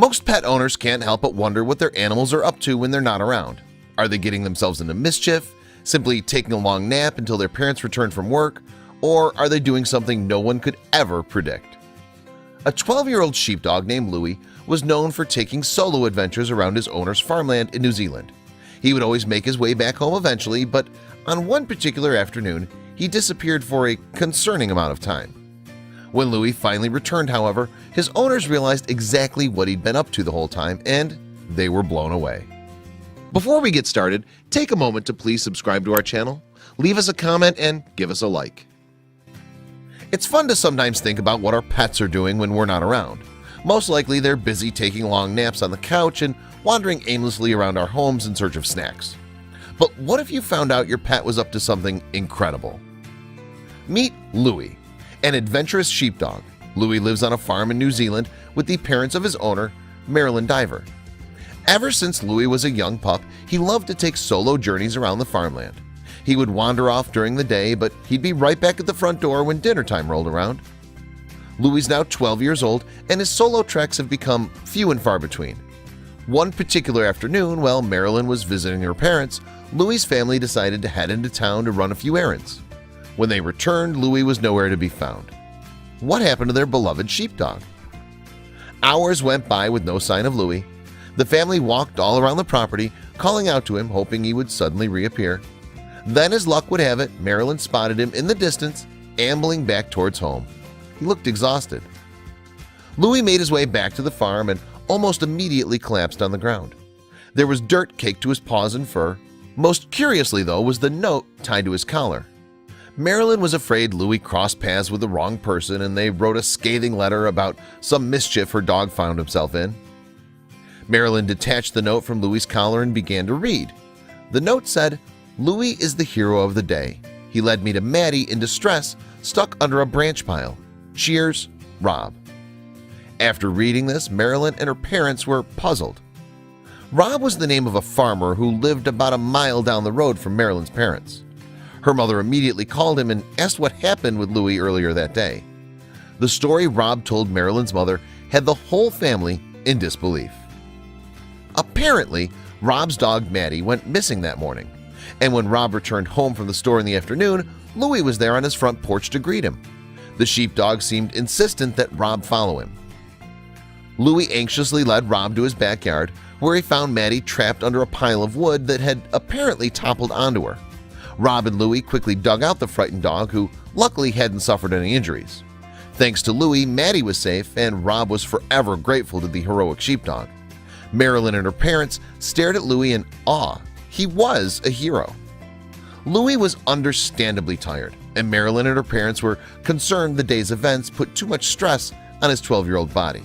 Most pet owners can't help but wonder what their animals are up to when they're not around. Are they getting themselves into mischief, simply taking a long nap until their parents return from work, or are they doing something no one could ever predict? A 12-year-old sheepdog named Louie was known for taking solo adventures around his owner's farmland in New Zealand. He would always make his way back home eventually, but on one particular afternoon, he disappeared for a concerning amount of time. When Louie finally returned, however, his owners realized exactly what he'd been up to the whole time, and they were blown away. Before we get started, take a moment to please subscribe to our channel, leave us a comment, and give us a like. It's fun to sometimes think about what our pets are doing when we're not around. Most likely they're busy taking long naps on the couch and wandering aimlessly around our homes in search of snacks. But what if you found out your pet was up to something incredible? Meet Louie, an adventurous sheepdog. Louie lives on a farm in New Zealand with the parents of his owner, Marilyn Diver. Ever since Louie was a young pup, he loved to take solo journeys around the farmland. He would wander off during the day, but he'd be right back at the front door when dinner time rolled around. Louie's now 12 years old, and his solo treks have become few and far between. One particular afternoon, while Marilyn was visiting her parents, Louie's family decided to head into town to run a few errands. When they returned, Louie was nowhere to be found. What happened to their beloved sheepdog? Hours went by with no sign of Louie. The family walked all around the property, calling out to him, hoping he would suddenly reappear. Then, as luck would have it, Marilyn spotted him in the distance, ambling back towards home. He looked exhausted. Louie made his way back to the farm and almost immediately collapsed on the ground. There was dirt caked to his paws and fur. Most curiously, though, was the note tied to his collar. Marilyn was afraid Louie crossed paths with the wrong person, and they wrote a scathing letter about some mischief her dog found himself in. Marilyn detached the note from Louie's collar and began to read. The note said, "Louie is the hero of the day. He led me to Maddie in distress, stuck under a branch pile. Cheers, Rob." After reading this, Marilyn and her parents were puzzled. Rob was the name of a farmer who lived about a mile down the road from Marilyn's parents. Her mother immediately called him and asked what happened with Louie earlier that day. The story Rob told Marilyn's mother had the whole family in disbelief. Apparently, Rob's dog Maddie went missing that morning, and when Rob returned home from the store in the afternoon, Louie was there on his front porch to greet him. The sheepdog seemed insistent that Rob follow him. Louie anxiously led Rob to his backyard, where he found Maddie trapped under a pile of wood that had apparently toppled onto her. Rob and Louie quickly dug out the frightened dog, who luckily hadn't suffered any injuries. Thanks to Louie, Maddie was safe, and Rob was forever grateful to the heroic sheepdog. Marilyn and her parents stared at Louie in awe. He was a hero. Louie was understandably tired, and Marilyn and her parents were concerned the day's events put too much stress on his 12-year-old body.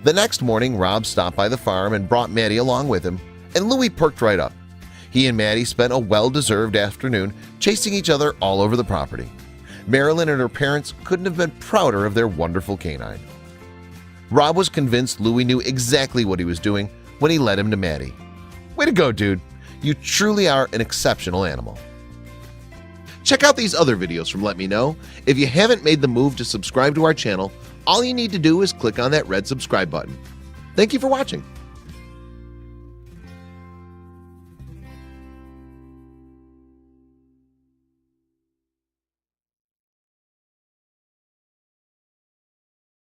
The next morning, Rob stopped by the farm and brought Maddie along with him, and Louie perked right up. He and Maddie spent a well-deserved afternoon chasing each other all over the property. Marilyn and her parents couldn't have been prouder of their wonderful canine. Rob was convinced Louie knew exactly what he was doing when he led him to Maddie. Way to go, dude! You truly are an exceptional animal. Check out these other videos from Let Me Know. If you haven't made the move to subscribe to our channel, all you need to do is click on that red subscribe button. Thank you for watching.